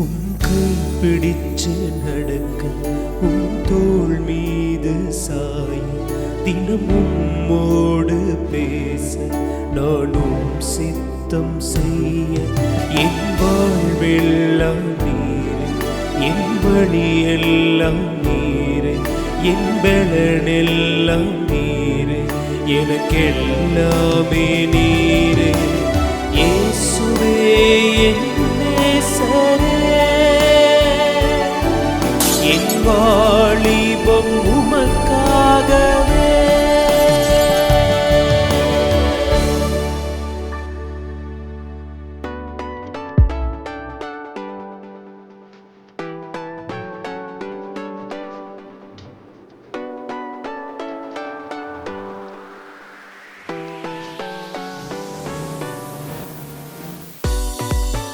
உம் கை பிடிச்சு நடக்க, உம் தோள் மீது சாய, தினம் உம்மோடு பேச, நானும் சித்தம் செய்ய. என் வாழ்வெல்லாம் நீரே, என் வழியெல்லாம் நீரே, என் பலனெல்லாம் நீரே, எனக்கெல்லாமே நீரே. இயேசுவே என் நேசரே, என் வாலிபம் உமக்காகவே.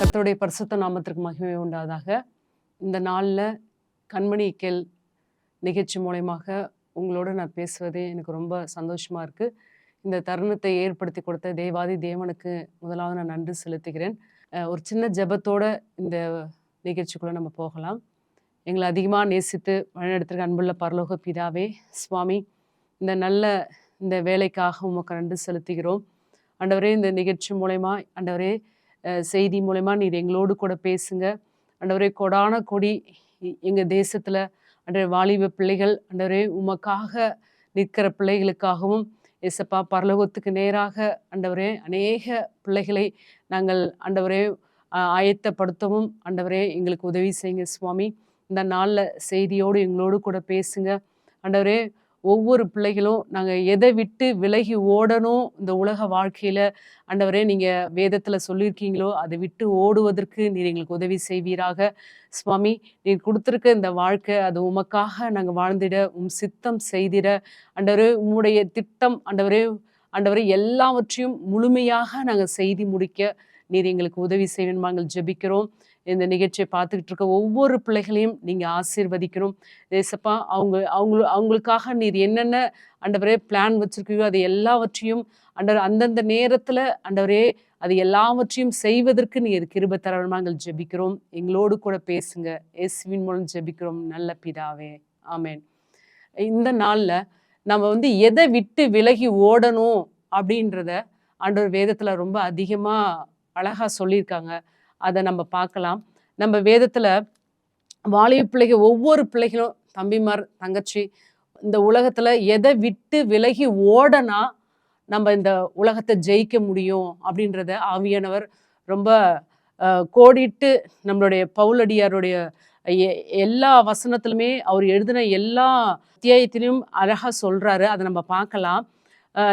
கர்த்தருடைய பரிசுத்த நாமத்திற்கு மகிமை உண்டாதாக. இந்த நாளில் கண்மணி கேள் நிகழ்ச்சி மூலயமாக உங்களோட நான் பேசுவதே எனக்கு ரொம்ப சந்தோஷமாக இருக்குது. இந்த தருணத்தை ஏற்படுத்தி கொடுத்த தேவாதி தேவனுக்கு முதலாவது நான் நன்றி செலுத்துகிறேன். ஒரு சின்ன ஜெபத்தோடு இந்த நிகழ்ச்சிக்குள்ளே நம்ம போகலாம். எங்களை அதிகமாக நேசித்து வழிநடத்துகிற அன்புள்ள பரலோக பிதாவே, சுவாமி, இந்த வேலைக்காக உமக்கு நன்றி செலுத்துகிறோம். ஆண்டவரே, இந்த நிகழ்ச்சி மூலயமா ஆண்டவரே செய்தி மூலமா நீர் எங்களோடு கூட பேசுங்க. ஆண்டவரே, கொடான கொடி எங்கள் தேசத்தில் ஆண்டவரே வாலிப பிள்ளைகள் ஆண்டவரே உமக்காக நிற்கிற பிள்ளைகளுக்காகவும் ஏசப்பா பரலோகத்துக்கு நேராக ஆண்டவரே அநேக பிள்ளைகளை நாங்கள் ஆண்டவரே ஆயத்தப்படுத்தவும் ஆண்டவரே எங்களுக்கு உதவி செய்யுங்க சுவாமி. இந்த நாளில் செய்தியோடு எங்களோடு கூட பேசுங்க ஆண்டவரே. ஒவ்வொரு பிள்ளைகளும் நாங்கள் எதை விட்டு விலகி ஓடணும் இந்த உலக வாழ்க்கையில் ஆண்டவரே நீங்கள் வேதத்தில் சொல்லியிருக்கீங்களோ அதை விட்டு ஓடுவதற்கு நீர் எங்களுக்கு உதவி செய்வீராக சுவாமி. நீர் கொடுத்துருக்க இந்த வாழ்க்கை அது உமக்காக நாங்கள் வாழ்ந்திட, உம் சித்தம் செய்திட ஆண்டவரே, உம்முடைய திட்டம் ஆண்டவரே எல்லாவற்றையும் முழுமையாக நாங்கள் செய்தி முடிக்க நீர் எங்களுக்கு உதவி செய்வேன் நாங்கள் ஜெபிக்கிறோம். இந்த நிகழ்ச்சியை பார்த்துக்கிட்டு இருக்க ஒவ்வொரு பிள்ளைகளையும் நீங்கள் ஆசீர்வதிக்கணும் தேசப்பா. அவங்களுக்காக நீர் என்னென்ன ஆண்டவரே பிளான் வச்சுருக்கீங்களோ அது எல்லாவற்றையும் ஆண்டவர் அந்தந்த நேரத்தில் ஆண்டவரே அது எல்லாவற்றையும் செய்வதற்கு நீர் கிருபை தரணும் நாங்கள் ஜெபிக்கிறோம். எங்களோடு கூட பேசுங்க. இயேசுவின் மூலம் ஜெபிக்கிறோம் நல்ல பிதாவே, ஆமேன். இந்த நாளில் நம்ம எதை விட்டு விலகி ஓடணும் அப்படின்றத ஆண்டவர் வேதத்தில் ரொம்ப அதிகமாக அழகாக சொல்லியிருக்காங்க. அதை நம்ம பார்க்கலாம். நம்ம வேதத்தில் வாலிப பிள்ளைகள் ஒவ்வொரு பிள்ளைகளும் தம்பிமார் தங்கச்சி இந்த உலகத்தில் எதை விட்டு விலகி ஓடனா நம்ம இந்த உலகத்தை ஜெயிக்க முடியும் அப்படின்றத ஆவியானவர் ரொம்ப கோடிட்டு நம்மளுடைய பவுலடியாருடைய எல்லா வசனத்திலுமே அவர் எழுதின எல்லா அத்தியாயத்திலையும் அழகாக சொல்கிறாரு. அதை நம்ம பார்க்கலாம்.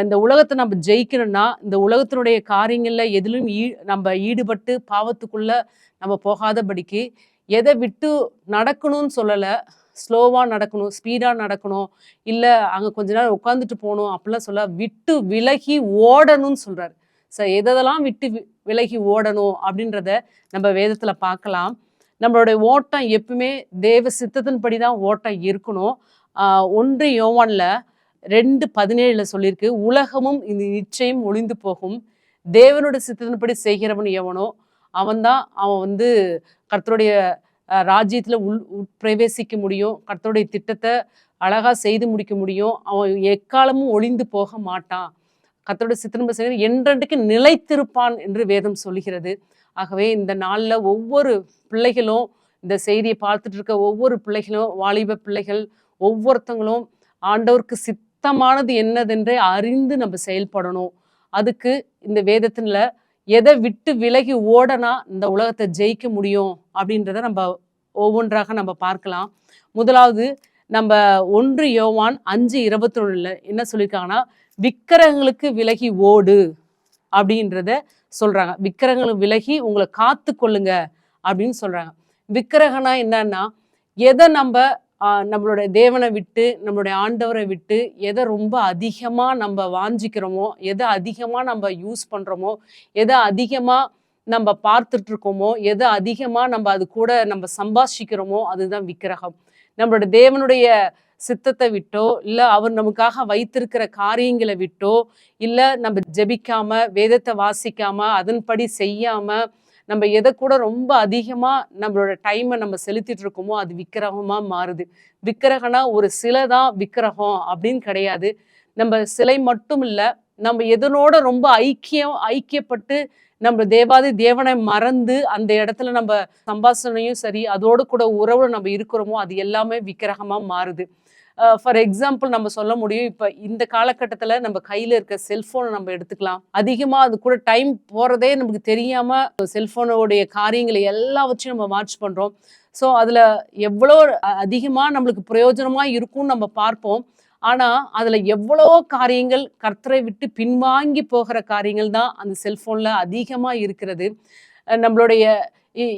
இந்த உலகத்தை நம்ம ஜெயிக்கணும்னா இந்த உலகத்தினுடைய காரியங்களில் எதிலும் நம்ம ஈடுபட்டு பாவத்துக்குள்ளே நம்ம போகாதபடிக்கு எதை விட்டு நடக்கணும்னு சொல்லலை. ஸ்லோவாக நடக்கணும், ஸ்பீடாக நடக்கணும், இல்லை அங்கே கொஞ்ச நேரம் உட்காந்துட்டு போகணும் அப்படிலாம் சொல்ல, விட்டு விலகி ஓடணும்னு சொல்கிறார். எதெல்லாம் விட்டு விலகி ஓடணும் அப்படின்றத நம்ம வேதத்தில் பார்க்கலாம். நம்மளுடைய ஓட்டம் எப்பவுமே தேவ சித்தத்தின்படி தான் ஓட்டம் இருக்கணும். 1 யோவான்ல 2:17 சொல்லியிருக்கு, உலகமும் இந்த நிச்சயம் ஒளிந்து போகும், தேவனோட சித்தத்தின்படி செய்கிறவன் எவனோ அவன் கர்த்தருடைய ராஜ்யத்தில் பிரவேசிக்க முடியும், கர்த்தருடைய திட்டத்தை அழகாக செய்து முடிக்க முடியும், அவன் எக்காலமும் ஒளிந்து போக மாட்டான், கர்த்தருடைய சித்தத்தின்படி செய்கிற என்றென்றைக்கு நிலைத்திருப்பான் என்று வேதம் சொல்லுகிறது. ஆகவே இந்த நாளில் ஒவ்வொரு பிள்ளைகளும் இந்த செய்தியை பார்த்துட்டு இருக்க ஒவ்வொரு பிள்ளைகளும் வாலிப பிள்ளைகள் ஒவ்வொருத்தங்களும் ஆண்டவருக்கு சித்தமானது என்னதென்றே அறிந்து நம்ம செயல்படணும். அதுக்கு இந்த வேதத்துல எதை விட்டு விலகி ஓடனா இந்த உலகத்தை ஜெயிக்க முடியும் அப்படின்றத நம்ம ஒவ்வொன்றாக நம்ம பார்க்கலாம். முதலாவது நம்ம 1 யோவான் 5:21 என்ன சொல்லியிருக்காங்கன்னா, விக்கிரகங்களுக்கு விலகி ஓடு அப்படின்றத சொல்றாங்க. விக்கிரகங்களுக்கு விலகி உங்களை காத்து கொள்ளுங்க அப்படின்னு சொல்றாங்க. விக்கிரகனா என்னன்னா, எதை நம்மளோட தேவனை விட்டு நம்மளுடைய ஆண்டவரை விட்டு எதை ரொம்ப அதிகமாக நம்ம வாஞ்சிக்கிறோமோ, எதை அதிகமாக நம்ம யூஸ் பண்ணுறோமோ, எதை அதிகமாக நம்ம பார்த்துட்டு இருக்கோமோ, எதை அதிகமாக நம்ம அது கூட நம்ம சம்பாஷிக்கிறோமோ அதுதான் விக்கிரகம். நம்மளோட தேவனுடைய சித்தத்தை விட்டோ, இல்லை அவர் நமக்காக வைத்திருக்கிற காரியங்களை விட்டோ, இல்லை நம்ம ஜெபிக்காம வேதத்தை வாசிக்காம அதன்படி செய்யாம நம்ம எதை கூட ரொம்ப அதிகமா நம்மளோட டைமை நம்ம செலுத்திட்டு இருக்கோமோ அது விக்கிரகமா மாறுது. விக்கிரகம்னா ஒரு சிலை தான் விக்கிரகம் அப்படின்னு கிடையாது. நம்ம சிலை மட்டும் இல்ல, நம்ம எதனோட ரொம்ப ஐக்கியப்பட்டு நம்ம தேவாதி தேவனை மறந்து அந்த இடத்துல நம்ம சம்பாஷணையும் சரி, அதோடு கூட உறவுல நம்ம இருக்கிறோமோ அது எல்லாமே விக்கிரகமா மாறுது. ஃபார் எக்ஸாம்பிள் நம்ம சொல்ல முடியும். இப்ப இந்த காலகட்டத்துல நம்ம கையில இருக்க செல்போனை நம்ம எடுத்துக்கலாம். அதிகமா அது கூட டைம் போறதே நமக்கு தெரியாம செல்போனுடைய காரியங்களை எல்லாவற்றையும் நம்ம வாட்ச் பண்றோம். ஸோ அதுல எவ்வளோ அதிகமா நம்மளுக்கு பிரயோஜனமா இருக்கும்னு நம்ம பார்ப்போம். ஆனா அதுல எவ்வளவோ காரியங்கள் கர்த்தரை விட்டு பின்வாங்கி போகிற காரியங்கள் தான் அந்த செல்போன்ல அதிகமா இருக்கிறது. நம்மளுடைய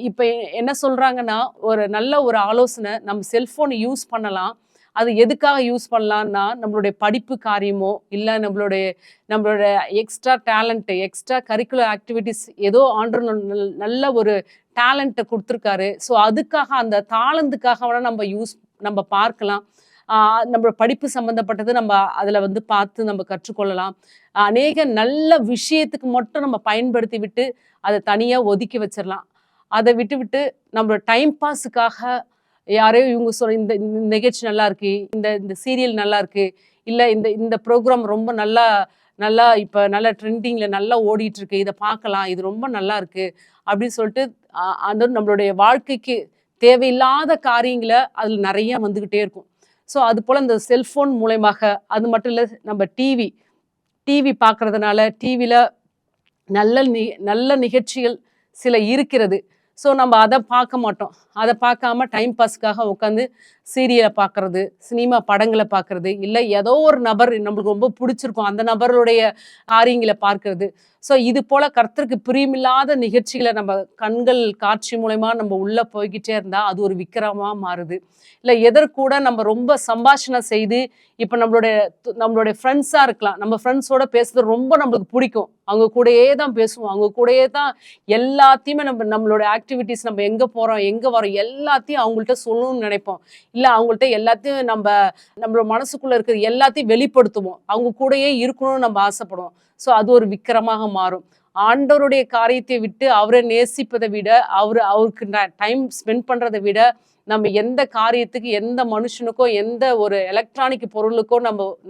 இப்ப என்ன சொல்றாங்கன்னா, ஒரு நல்ல ஒரு ஆலோசனை, நம்ம செல்போன் யூஸ் பண்ணலாம். அது எதுக்காக யூஸ் பண்ணலான்னா, நம்மளுடைய படிப்பு காரியமோ, இல்ல நம்மளுடைய நம்மளோட extra talent, extra curricular activities ஏதோ ஆண்டவர் நல்ல ஒரு டேலண்ட்ட குடுத்துருக்காரு. ஸோ அதுக்காக அந்த தாளந்துக்காக வேணா நம்ம பார்க்கலாம். நம்ம படிப்பு சம்மந்தப்பட்டது நம்ம அதுல வந்து பார்த்து நம்ம கற்றுக்கொள்ளலாம். அநேக நல்ல விஷயத்துக்கு மட்டும் நம்ம பயன்படுத்தி விட்டு, அத தனியா ஒதுக்கி வச்சிரலாம். அத விட்டுவிட்டு நம்மளோட டைம் பாஸுக்காக யாரையோ இவங்க இந்த இந்த நிகழ்ச்சி நல்லா இருக்கு, இந்த இந்த சீரியல் நல்லா இருக்கு, இல்ல இந்த இந்த ப்ரோக்ராம் ரொம்ப நல்லா நல்லா இப்ப நல்லா ட்ரெண்டிங்ல நல்லா ஓடிட்டு இருக்கு, இத பார்க்கலாம், இது ரொம்ப நல்லா இருக்கு அப்படின்னு சொல்லிட்டு அது நம்மளுடைய வாழ்க்கைக்கு தேவையில்லாத காரியங்கள அதுல நிறைய வந்துகிட்டே இருக்கும். ஸோ அது போல இந்த செல்போன் மூலயமாக, அது மட்டும் இல்ல, நம்ம டிவி டிவி பார்க்கறதுனால டிவில நல்ல நிகழ்ச்சிகள் சில இருக்கிறது. ஸோ நம்ம அதை பார்க்க மாட்டோம். அதை பார்க்காம டைம் பாஸ்க்காக உட்காந்து சீரியலை பார்க்கறது, சினிமா படங்களை பார்க்கறது, இல்லை ஏதோ ஒரு நபர் நம்மளுக்கு ரொம்ப பிடிச்சிருக்கும் அந்த நபருடைய காரியங்களை பார்க்கறது. ஸோ இது போல கர்த்தருக்கு பிரியமில்லாத நிகழ்ச்சிகளை நம்ம கண்கள் காட்சி மூலயமா நம்ம உள்ள போய்கிட்டே இருந்தா அது ஒரு விக்கிரமா மாறுது. இல்லை எதற்கூட நம்ம ரொம்ப சம்பாஷணை செய்து இப்போ நம்மளுடைய ஃப்ரெண்ட்ஸாக இருக்கலாம். நம்ம ஃப்ரெண்ட்ஸோட பேசுறது ரொம்ப நம்மளுக்கு பிடிக்கும். அவங்க கூடயே தான் பேசுவோம், அவங்க கூடயே தான் எல்லாத்தையுமே நம்மளோட ஆக்டிவிட்டீஸ், நம்ம எங்கே போகிறோம் எங்கே வரோம் எல்லாத்தையும் அவங்கள்ட்ட சொல்லணும்னு நினைப்போம். இல்லை அவங்கள்ட்ட எல்லாத்தையும் நம்மளோட மனசுக்குள்ளே இருக்கிற எல்லாத்தையும் வெளிப்படுத்துவோம். அவங்க கூடயே இருக்கணும்னு நம்ம ஆசைப்படுவோம். ஸோ அது ஒரு விக்கிரமாக மாறும். ஆண்டவருடைய காரியத்தை விட்டு அவரை நேசிப்பதை விட, அவருக்கு டைம் ஸ்பெண்ட் பண்ணுறதை விட, நம்ம எந்த காரியத்துக்கு, எந்த மனுஷனுக்கோ, எந்த ஒரு எலக்ட்ரானிக் பொருளுக்கோ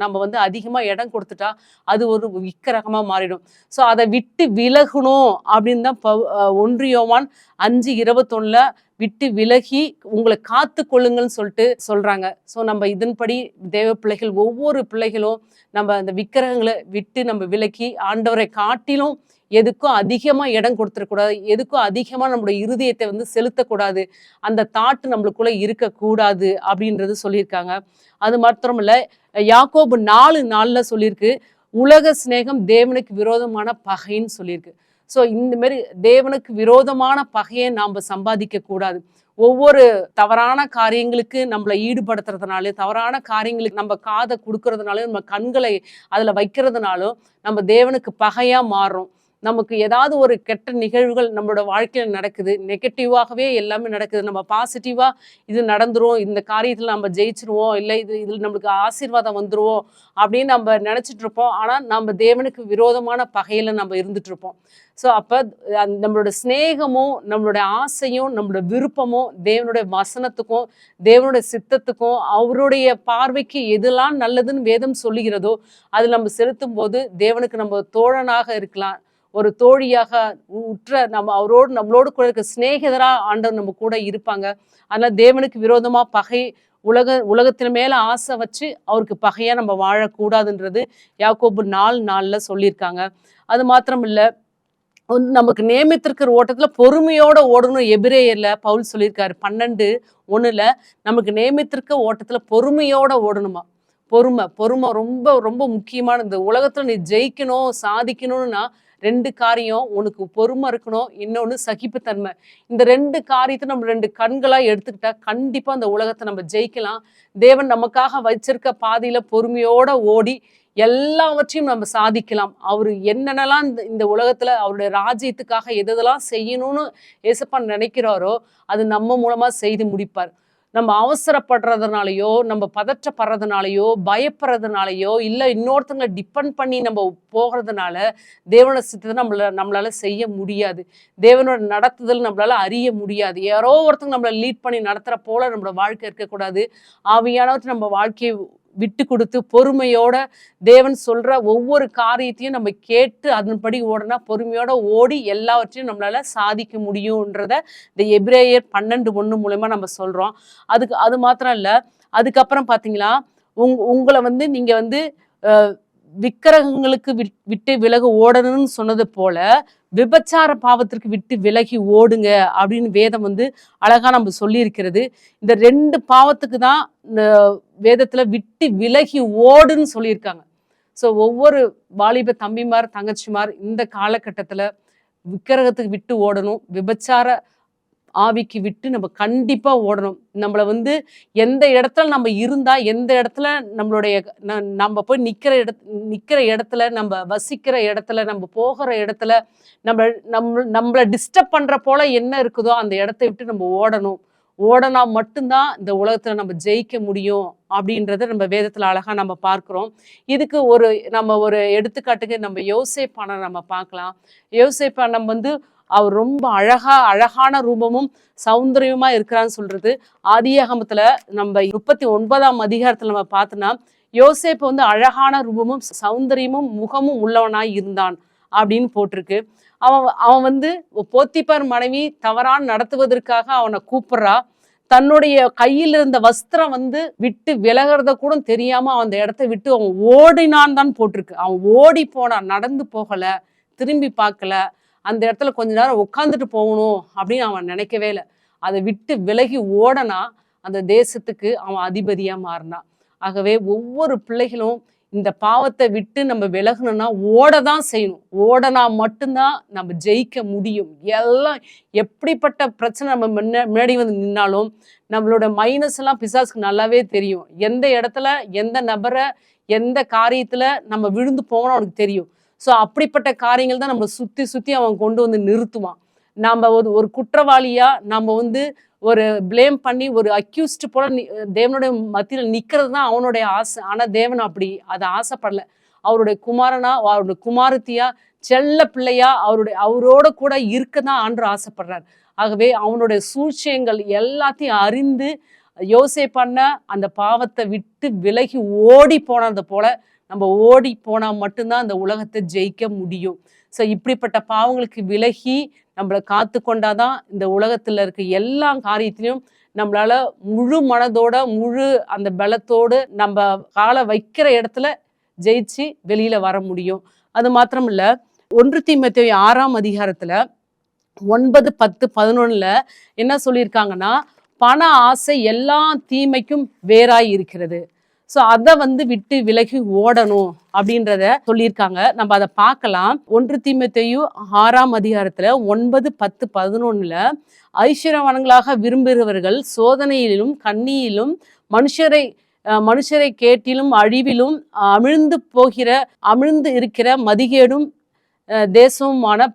நம்ம வந்து அதிகமாக இடம் கொடுத்துட்டா அது ஒரு விக்கிரகமாக மாறிடும். ஸோ அதை விட்டு விலகணும் அப்படின்னு தான் 1 யோவான் 5:21 விட்டு விலகி உங்களை காத்து கொள்ளுங்கள்னு சொல்லிட்டு சொல்றாங்க. ஸோ நம்ம இதன்படி தேவ பிள்ளைகள் ஒவ்வொரு பிள்ளைகளும் நம்ம அந்த விக்கிரகங்களை விட்டு நம்ம விலக்கி ஆண்டவரை காட்டிலும் எதுக்கும் அதிகமா இடம் கொடுத்துடக்கூடாது, எதுக்கும் அதிகமா நம்மளுடைய இருதயத்தை வந்து செலுத்தக்கூடாது, அந்த தாட்டு நம்மளுக்குள்ள இருக்கக்கூடாது அப்படின்றது சொல்லியிருக்காங்க. அது மாத்திரமில்ல, யாக்கோபு 4:4 சொல்லியிருக்கு, உலக சிநேகம் தேவனுக்கு விரோதமான பகைன்னு சொல்லியிருக்கு. ஸோ இந்த மாதிரி தேவனுக்கு விரோதமான பகையை நாம் சம்பாதிக்க கூடாது. ஒவ்வொரு தவறான காரியங்களுக்கு நம்மளை ஈடுபடுத்துறதுனாலும், தவறான காரியங்களுக்கு நம்ம காதை கொடுக்கறதுனாலும், நம்ம கண்களை அதில் வைக்கிறதுனாலும் நம்ம தேவனுக்கு பகையா மாறுறோம். நமக்கு ஏதாவது ஒரு கெட்ட நிகழ்வுகள் நம்மளோட வாழ்க்கையில் நடக்குது, நெகட்டிவாகவே எல்லாமே நடக்குது. நம்ம பாசிட்டிவா இது நடந்துரும், இந்த காரியத்தில் நம்ம ஜெயிச்சிருவோம், இல்லை இதில் நம்மளுக்கு ஆசீர்வாதம் வந்துருவோம் அப்படின்னு நம்ம நினச்சிட்டு இருப்போம். ஆனால் நம்ம தேவனுக்கு விரோதமான பகையில் நம்ம இருந்துட்டு இருப்போம். ஸோ அப்போ நம்மளோட சிநேகமும் நம்மளுடைய ஆசையும் நம்மளோட விருப்பமும் தேவனுடைய வசனத்துக்கும் தேவனுடைய சித்தத்துக்கும் அவருடைய பார்வைக்கு எதெல்லாம் நல்லதுன்னு வேதம் சொல்லுகிறதோ அதில் நம்ம செலுத்தும் போது தேவனுக்கு நம்ம தோழனாக இருக்கலாம், ஒரு தோழியாக உற்ற நம்மளோடு கூட இருக்க சிநேகிதரா ஆண்டவர் நம்ம கூட இருப்பாங்க. அதனால தேவனுக்கு விரோதமா பகை, உலகத்தின் மேல ஆசை வச்சு அவருக்கு பகையா நம்ம வாழக்கூடாதுன்றது யாக்கோபு 4:4 சொல்லியிருக்காங்க. அது மாத்திரம் இல்ல, நமக்கு நியமித்திருக்கிற ஓட்டத்துல பொறுமையோட ஓடணும். எபிரேயர்ல பவுல் சொல்லியிருக்காரு 12:1 நமக்கு நியமித்திருக்க ஓட்டத்துல பொறுமையோட ஓடணுமா. பொறுமை ரொம்ப ரொம்ப முக்கியமான. இந்த உலகத்துல நீ ஜெயிக்கணும், சாதிக்கணும்னா 2 காரியம், உனக்கு பொறுமை இருக்கணும், இன்னொன்னு சகிப்புத்தன்மை. இந்த 2 காரியத்தை நம்ம 2 கண்களா எடுத்துக்கிட்டா கண்டிப்பா அந்த உலகத்தை நம்ம ஜெயிக்கலாம். தேவன் நமக்காக வச்சிருக்க பாதையில பொறுமையோட ஓடி எல்லாவற்றையும் நம்ம சாதிக்கலாம். அவரு என்னென்னலாம் இந்த உலகத்துல அவருடைய ராஜ்யத்துக்காக எதெல்லாம் செய்யணும்னு ஏசப்பா நினைக்கிறாரோ அது நம்ம மூலமா செய்து முடிப்பார். நம்ம அவசரப்படுறதுனாலயோ, நம்ம பதற்றப்படுறதுனாலயோ, பயப்படுறதுனாலயோ, இல்ல இன்னொருத்தங்கள டிபெண்ட் பண்ணி நம்ம போகிறதுனால, தேவனோட சித்தத்தை நம்மளால செய்ய முடியாது. தேவனோட நடத்துதல் நம்மளால அறிய முடியாது. யாரோ ஒருத்தங்க நம்மள லீட் பண்ணி நடத்துற போல நம்மளோட வாழ்க்கை இருக்கக்கூடாது. ஆவியானவர் நம்ம வாழ்க்கையை விட்டு கொடுத்து பொறுமையோட தேவன் சொல்ற ஒவ்வொரு காரியத்தையும் நம்ம கேட்டு அதன்படி ஓடனா பொறுமையோட ஓடி எல்லாவற்றையும் நம்மளால சாதிக்க முடியும்ன்றத இந்த எபிரேயர் 12:1 மூலமா நம்ம சொல்றோம். அது மாத்திரம் இல்ல, அதுக்கப்புறம் பாத்தீங்களா, உங்களை வந்து நீங்க வந்து விக்கிரகங்களுக்கு விட்டு விலகு ஓடணும்னு சொன்னது போல விபச்சார பாவத்திற்கு விட்டு விலகி ஓடுங்க அப்படின்னு வேதம் வந்து அழகா நம்ம சொல்லி இருக்கிறது. இந்த 2 பாவத்துக்கு தான் இந்த வேதத்துல விட்டு விலகி ஓடுன்னு சொல்லியிருக்காங்க. ஸோ ஒவ்வொரு வாலிப தம்பிமார் தங்கச்சிமார் இந்த காலகட்டத்துல விக்கிரகத்துக்கு விட்டு ஓடணும், விபச்சார ஆவிக்கு விட்டு நம்ம கண்டிப்பா ஓடணும். நம்மள வந்து எந்த இடத்துல நம்ம இருந்தா, எந்த இடத்துல நம்மளுடைய நம்ம போய் நிக்கிற இடத்துல, நம்ம வசிக்கிற இடத்துல, நம்ம போகிற இடத்துல நம்மள டிஸ்டர்ப் பண்ற போல என்ன இருக்குதோ அந்த இடத்த விட்டு நம்ம ஓடணும். ஓடனா மட்டும்தான் இந்த உலகத்துல நம்ம ஜெயிக்க முடியும் அப்படின்றத நம்ம வேதத்துல அழகா நம்ம பார்க்கிறோம். இதுக்கு நம்ம ஒரு எடுத்துக்காட்டுக்கு நம்ம யோசேப்பான நம்ம பார்க்கலாம். யோசேப்பான வந்து அவர் ரொம்ப அழகான ரூபமும் சௌந்தரியமா இருக்கிறான்னு சொல்றது ஆதியாகமத்துல நம்ம 39ஆம் அதிகாரத்துல நம்ம பார்த்தோம்னா, யோசேப்பு வந்து அழகான ரூபமும் சௌந்தரியமும் முகமும் உள்ளவனாய் இருந்தான் அப்படின்னு போட்டிருக்கு. அவன் வந்து போத்திபார் மனைவி தவறான நடத்துவதற்காக அவனை கூப்பிடுறா. தன்னுடைய கையில் இருந்த வஸ்திரம் வந்து விட்டு விலகிறத கூட தெரியாம அந்த இடத்த விட்டு அவன் ஓடினான் தான் போட்டிருக்கு. அவன் ஓடி போனான், நடந்து போகல, திரும்பி பார்க்கல. அந்த இடத்துல கொஞ்ச நேரம் உட்காந்துட்டு போகணும் அப்படின்னு அவன் நினைக்கவே இல்லை. அதை விட்டு விலகி ஓடனா அந்த தேசத்துக்கு அவன் அதிபதியா மாறினான். ஆகவே ஒவ்வொரு பிள்ளைகளும் இந்த பாவத்தை விட்டு நம்ம விலகணும்னா ஓடதான் செய்யணும். ஓடனா மட்டும்தான் நம்ம ஜெயிக்க முடியும். எல்லாம் எப்படிப்பட்ட பிரச்சனை நம்ம முன்னாடி வந்து நின்னாலும் நம்மளோட மைனஸ் எல்லாம் பிசாசுக்கு நல்லாவே தெரியும். எந்த இடத்துல எந்த நபரை எந்த காரியத்துல நம்ம விழுந்து போகணும் அவனுக்கு தெரியும். ஸோ அப்படிப்பட்ட காரியங்கள் தான் நம்ம சுத்தி அவன் கொண்டு வந்து நிறுத்துவான். நம்ம ஒரு குற்றவாளியா நம்ம வந்து ஒரு பிளேம் பண்ணி ஒரு அக்யூஸ்ட் போல தேவனுடைய மத்தியில் நிக்கிறது தான் அவனுடைய ஆசை. ஆனா தேவன் அதை ஆசைப்படல. அவருடைய குமாரனா, அவருடைய குமாரத்தியா, செல்ல பிள்ளையா அவரோட கூட இருக்கதான் ஆண்டவர் ஆசைப்படுறார். ஆகவே அவனுடைய சூழ்ச்சியங்கள் எல்லாத்தையும் அறிந்து யோசேப்பான அந்த பாவத்தை விட்டு விலகி ஓடி போனது போல நம்ம ஓடி போனா மட்டும்தான் அந்த உலகத்தை ஜெயிக்க முடியும். ஸோ இப்படிப்பட்ட பாவங்களுக்கு விலகி நம்மளை காத்து கொண்டாதான் இந்த உலகத்துல இருக்க எல்லா காரியத்திலையும் நம்மளால முழு மனதோட முழு அந்த பலத்தோடு நம்ம காலை வைக்கிற இடத்துல ஜெயிச்சு வெளியில வர முடியும். அது மாத்திரம் இல்ல, 1 தீமோத்தேயு 6ஆம் அதிகாரத்துல 9, 10, 11 என்ன சொல்லியிருக்காங்கன்னா, பண ஆசை எல்லா தீமைக்கும் வேறாய் இருக்கிறது. ஸோ அதை வந்து விட்டு விலகி ஓடணும் அப்படின்றத சொல்லியிருக்காங்க. நம்ம அதை பார்க்கலாம். 1 தீமோத்தேயு 6ஆம் அதிகாரத்துல 9, 10, 11 ஐஸ்வர்யவான்களாக விரும்புகிறவர்கள் சோதனையிலும் கண்ணியிலும் மனுஷரை கேட்டிலும் அழிவிலும் அமிழ்ந்து இருக்கிற மதிகேடும் தேசமுமான